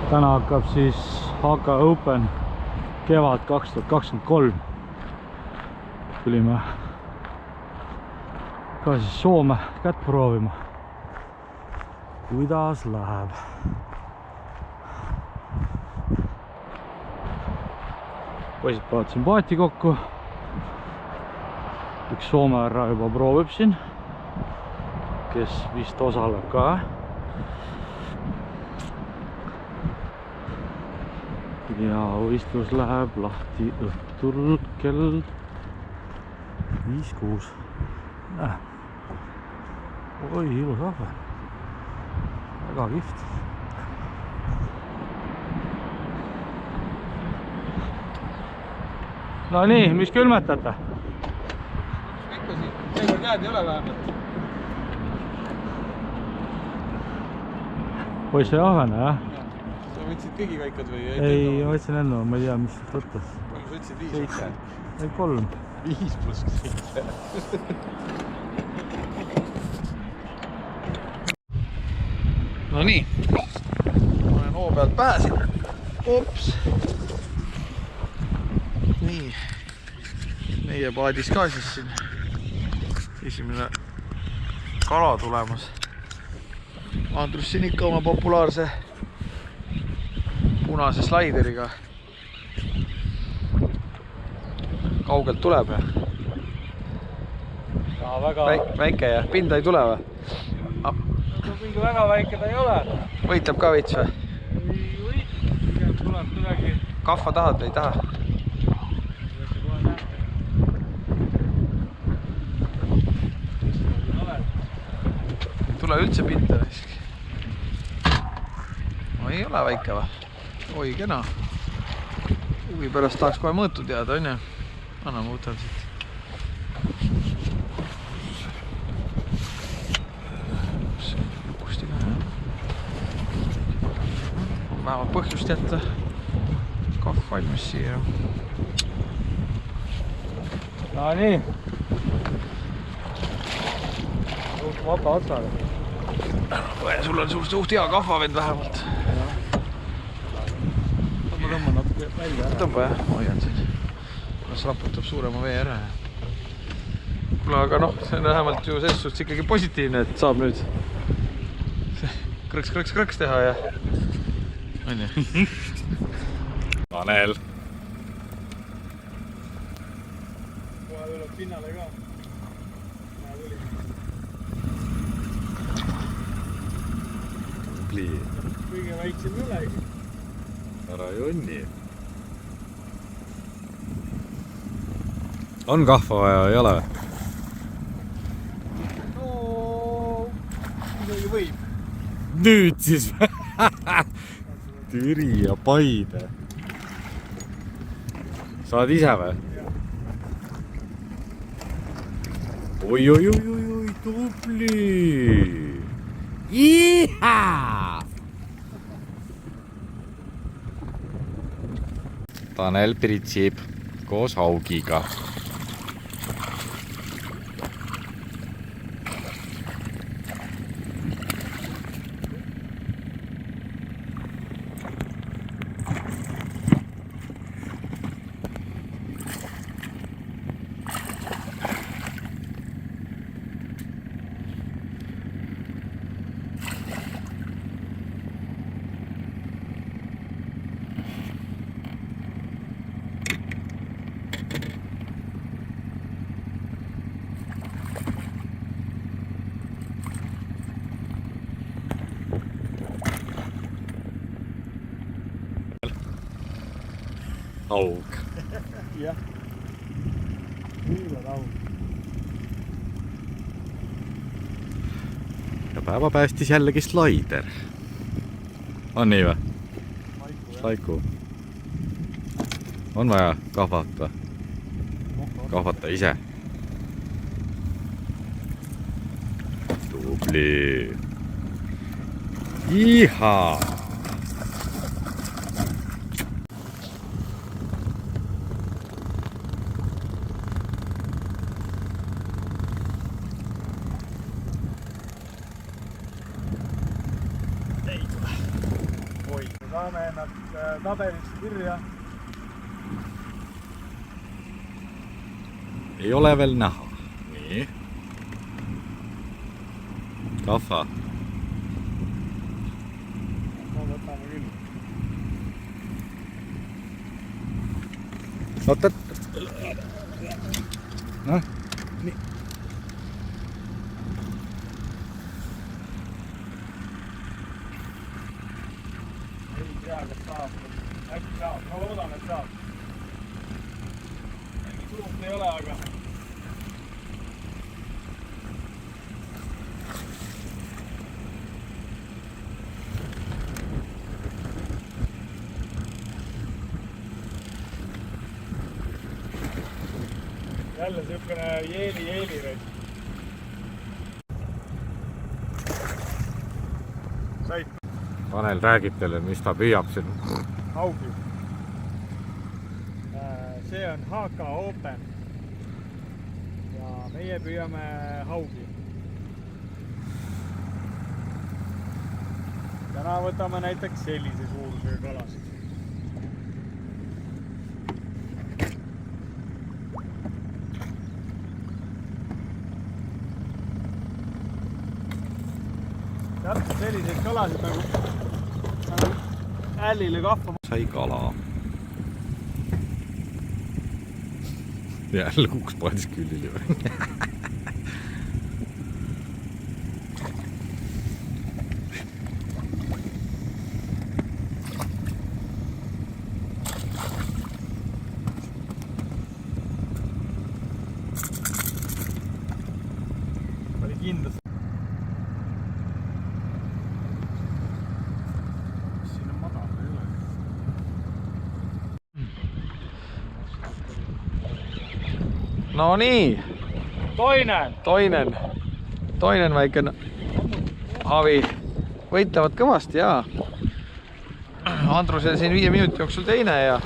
Täna hakkab siis HK Open kevad 2023. Tulime ka siis Soome kätt proovima. Kuidas läheb? Poisid paavad siin paati kokku. Üks Soome härra juba proovib siin, kes vist osaleb ka. Ja võistlus läheb lahti õhtul kell 5-6. Oi, ilus ahven. Väga kihvt. No nii, mis külmetate? Ikka siin, seekord jääd ei ole vähemalt. Poisse ahvene, jah? Sa võtsid kõigi kaikad või? Ei, ma võtsin enne, ma ei tea, mis võttes. Palju sa võtsid? 5? 7. Ei, 3. 5 pluss 7. No nii, ma olen hoo pealt pääsin. Ops. Nii, meie paadis ka siis siin esimene kala tulemas. Andrus siin ikka oma populaarse punase slaideriga kaugelt tuleb ja Väga... väike ja pinda ei tule või? Mingi väga väike ta ei ole. Võitleb ka veits või? Ei võitleb, pigem tuleb kuidagi... Kahva tahad või ei taha? Ei tule üldse pinda. No ei ole väike või? Oi, kena. Huvi pärast tahaks kohe mõõtu teada, on ju? Anna ma võtan siit. Lukusti ka, jah. Vähemalt põhjust jätta. Kahv valmis siia. No nii. Vaba otsaga. Sul on suht hea kahvavend vähemalt. Ma tõmban natuke välja ära. Tõmba jah, ma hoian siin. Las raputab suurema vee ära. Kuule, aga noh, see on vähemalt ju selles suhtes ikkagi positiivne, et saab nüüd krõks teha ja... On ju? Tanel. Kohe tuleb pinnale ka. Tubli. Kõige väiksem ei olegi. Ära jonni. On kahva vaja, ei ole? No, midagi võib. Nüüd siis Türi ja Paide. Saad ise või? Oi, tubli! Ihaa! Tanel pritsib koos haugiga. Haug. Jah. Nüüd on haug. Ja päeva päästis jällegi slaider. On nii või? Slaiku. On vaja kahvata? Kahvata ise. Tubli. Ihaa! hoida. Saame ennast tabelisse kirja. Ei ole veel näha. Nii. Kahva. No võtame küll. Oota. Noh, nii. Ei tea, kas saab. Äkki saab. Ma loodan, et saab. Äkki suurt ei ole, aga... Jälle siukene jeeli reis. Sait. Tanel räägib teile, mis ta püüab siin. Haugi. See on HK Open. Ja meie püüame haugi. Täna võtame näiteks sellise suurusega kalasid. Täpselt selliseid kalasid nagu ällile kahva. Sai kala. Jälle kukkus paadis küljeli või? Oli kindlasti. No nii, toinen väike havi võitlevad kõvasti ja Andrusel siin 5 minuti jooksul teine ja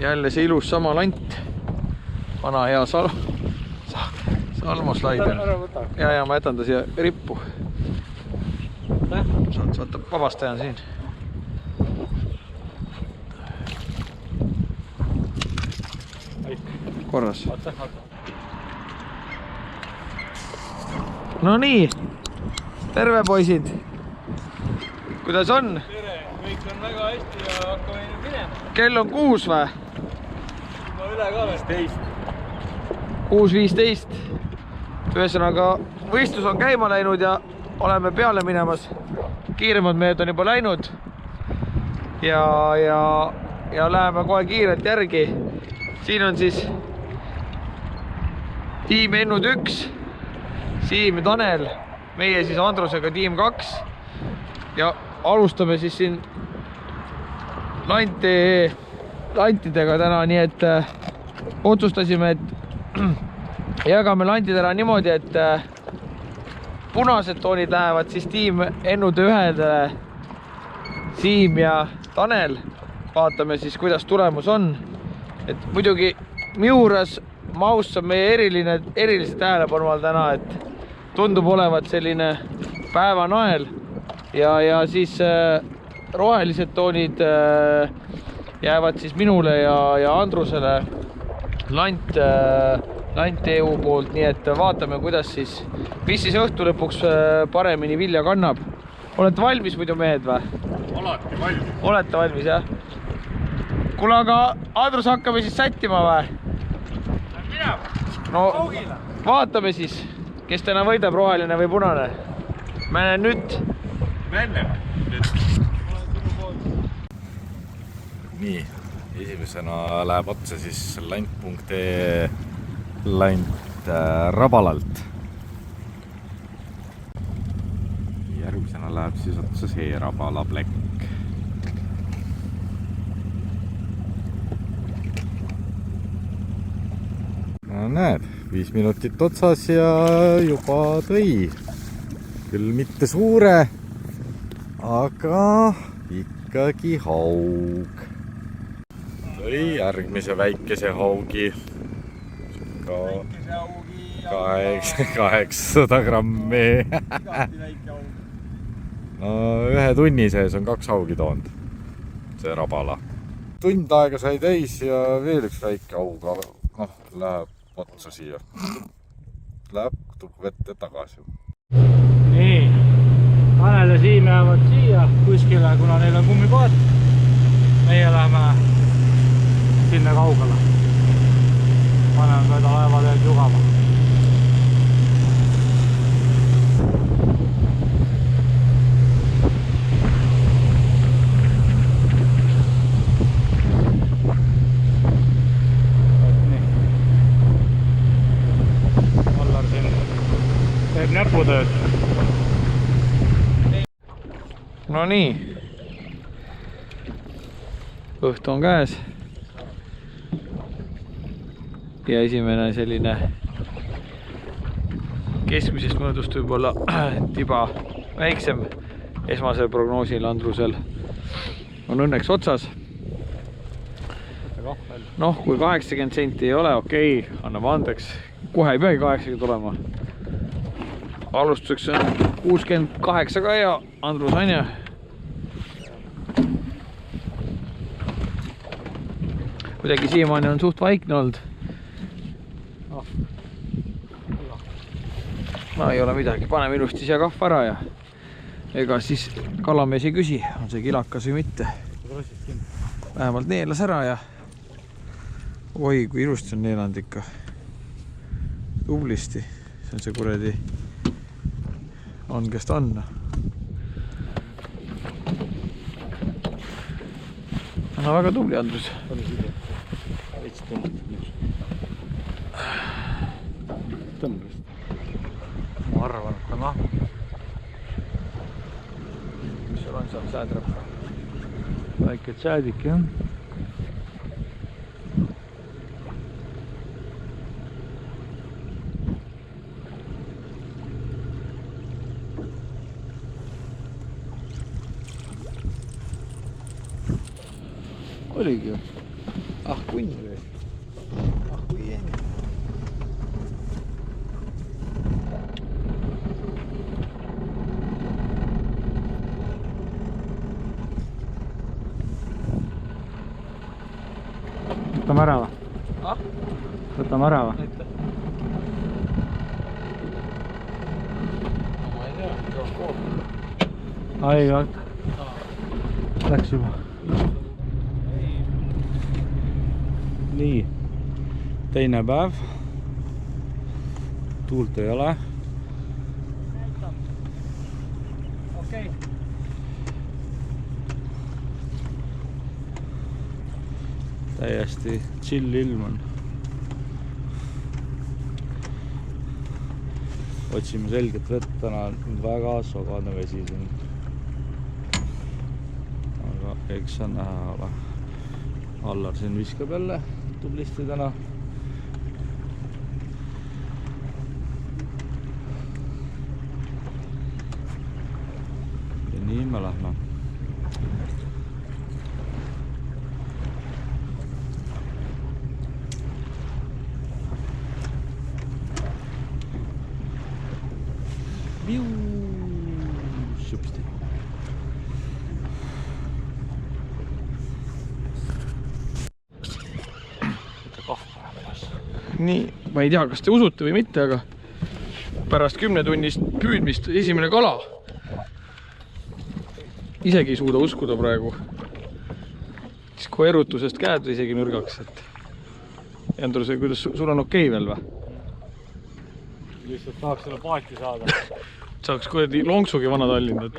jälle see ilus sama lant, vana hea salmoslaider. Ja ma jätan ta siia rippu. Saad vaata, vabastajan siin. Korras. No nii, terve poisid. Kuidas on? Tere, kõik on väga hästi ja hakkame minema. Kell on 6 või? No üle ka 15. 6:15. Ühesõnaga, võistlus on käima läinud ja oleme peale minemas. Kiiremad mehed on juba läinud. Ja läheme kohe kiirelt järgi. Siin on siis tiim Ennud 1, Siim ja Tanel, meie siis Andrusega tiim 2 ja alustame siis siin lantidega täna, nii et otsustasime, et jagame lantid ära niimoodi, et punased toonid lähevad siis tiim Ennud 1-dele, Siim ja Tanel, vaatame siis, kuidas tulemus on. Et muidugi Miuras Maus on meie erilise tähelepanu all täna, et tundub olevat selline päevanael ja siis rohelised toonid jäävad siis minule ja Andrusele lant EU poolt, nii et vaatame, kuidas siis, mis siis õhtu lõpuks paremini vilja kannab. Olete valmis muidu mehed või? Alati valmis. Olete valmis, jah? Kuule, aga Andrus, hakkame siis sättima või? No vaatame siis, kes täna võidab, roheline või punane. Mene nüüd. Nii, esimesena läheb otsa siis lant.ee lant Rabalalt. Järgmisena läheb siis otsa see Rabala plekk. No näed, 5 minutit otsas ja juba tõi. Küll mitte suure, aga ikkagi haug. Tõi järgmise väikese haugi. 800 grammi. no 1 tunni sees on 2 haugi toonud, see rabala. Tund aega sai täis ja veel üks väike haug, noh, läheb otsa siia. Läheb vette tagasi. Nii, Tanel ja Siim jäävad siia kuskile, kuna neil on kummikoht. Meie läheme sinna kaugele. Paneme mööda laevateed jugama. Allar siin teeb näputööd. No nii, õhtu on käes ja esimene selline keskmisest mõõdust võib-olla tiba väiksem esmasel prognoosil Andrusel on õnneks otsas. Noh, kui 80 senti ei ole, okei, anname andeks, kohe ei peagi 80 olema. Alustuseks on 68 ka ja Andrus on ja kuidagi siiamaani on suht vaikne olnud. No ei ole midagi, paneme ilusti siia kahv ära ja ega siis kalamees ei küsi, on see kilakas või mitte. Vähemalt neelas ära ja oi, kui ilusti on neelanud ikka. Tublisti, see on see kuradi on, kes ta on. No väga tubli, Andrus. Ma arvan, et ka nahku. Mis sul on seal säädrab? Väike tšäädik, jah. Oligi ju. Ah, kunn või? Ah, kui jäi. Võtame ära või? Ah? Võtame ära või? Näita. No ma ei tea, see on kool. Ai, vaata. Läks juba. Nii, teine päev. Tuult ei ole. Okei. Täiesti chill ilm on. Otsime selget vett, täna on väga sogane vesi siin. Aga eks on näha ole. Allar siin viskab jälle tublisti täna. Ja nii me lähme. Šupsti. Nii, ma ei tea, kas te usute või mitte, aga pärast 10 tunnist püüdmist esimene kala. Isegi ei suuda uskuda praegu. Siis kui erutusest käed isegi nõrgaks, et Andrus, kuidas sul on okei veel või? Lihtsalt tahaks selle paati saada. Saaks kuidagi lonksugi vana Tallinn, et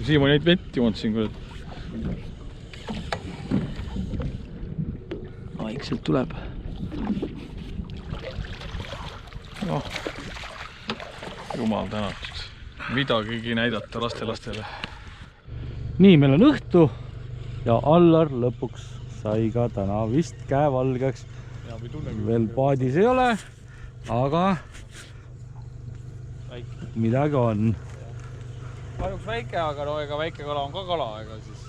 siiamaani neid vett jumatsin kuidagi. Vaikselt tuleb. Oh, jumal tänatud. Midagigi näidata lastelastele. Nii, meil on õhtu ja Allar lõpuks sai ka täna vist käe valgeks. Veel paadis ei ole, aga midagi on. Kahjuks väike, aga no ega väike kala on ka kala, ega siis.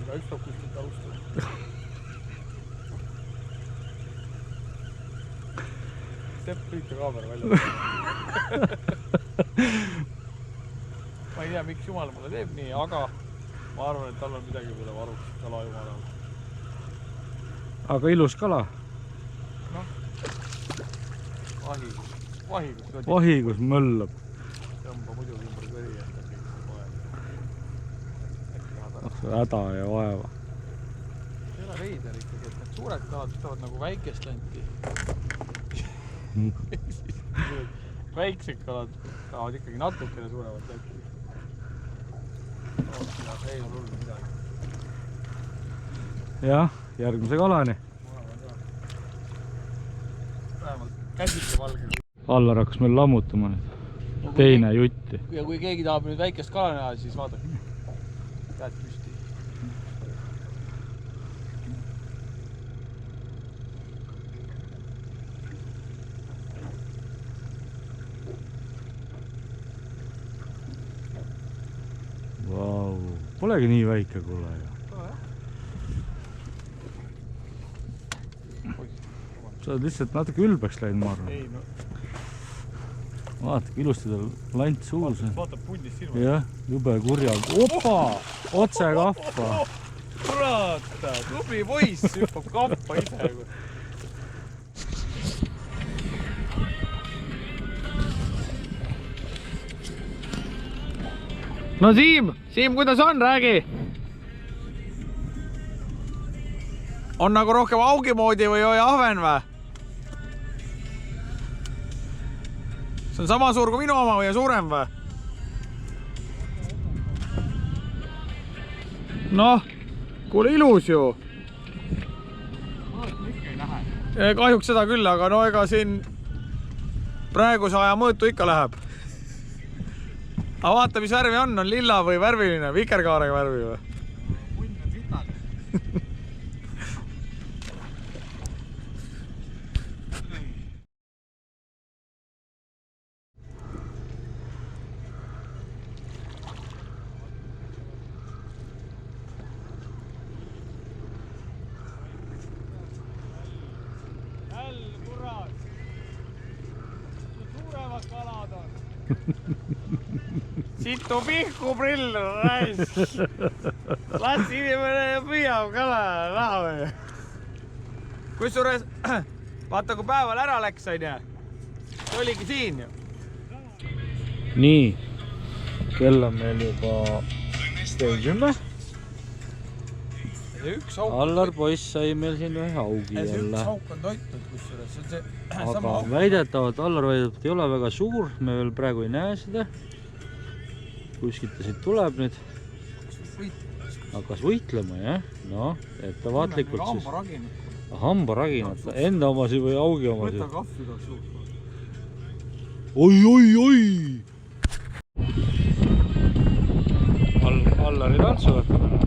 Iga üks saab kuskilt alustada. Tepp püüta kaamera välja. ma ei tea, miks jumal mulle teeb nii, aga ma arvan, et tal on midagi peale varuks kala jumalal. aga ilus kala. Noh, vahigus. Vahigus möllab. Tõmba muidugi ümber kõri, et ta kõik kohe. Häda ja vaeva. See ole veider ikkagi, et need suured kalad ütlevad nagu väikest anti. Väiksed kalad tahavad ikkagi natukene suuremat äkki. Ei ole hullu midagi. Jah, järgmise kalani. Vähemalt käsike valge. Allar hakkas meil lammutama nüüd. Teine jutti. Ja kui keegi tahab nüüd väikest kala näha, siis vaadake. Käed püsti. Vau, polegi nii väike kuule ju. Sa oled lihtsalt natuke ülbeks läinud, ma arvan. Ei, no. Vaata, ilusti tal lant suus. Vaatab pundist silma. Jah, jube kurja. Opa! Otse kappa. Kurat, tubli poiss hüppab kappa ise. No Siim, kuidas on, räägi? On nagu rohkem augi moodi või ahven või? See on sama suur kui minu oma või suurem või? Noh, kuule ilus ju. Kahjuks seda küll, aga no ega siin praeguse aja mõõtu ikka läheb. Aga vaata, mis värvi on lilla või värviline, vikerkaarega värvi või? Punn on sitad. Jälle, kurat! Suuremad kalad on. Situ pihku prill, raisk. Las inimene püüab kala raha või. Kusjuures, vaata kui päeval ära läks, on ju. See oligi siin ju. Nii, kell on meil juba 10. Allar poiss sai meil siin ühe augi jälle. See üks auk on toitnud kusjuures. Aga väidetavalt, Allar väidab, et ei ole väga suur. Me veel praegu ei näe seda. Kuskilt ta siit tuleb nüüd. Hakkas võitlema, jah? Noh, ettevaatlikult siis. Hambaraginat. Enda omasi või augi omasi. Võta kahvi kaks suurt. Oi! Allari tantsu võtta täna.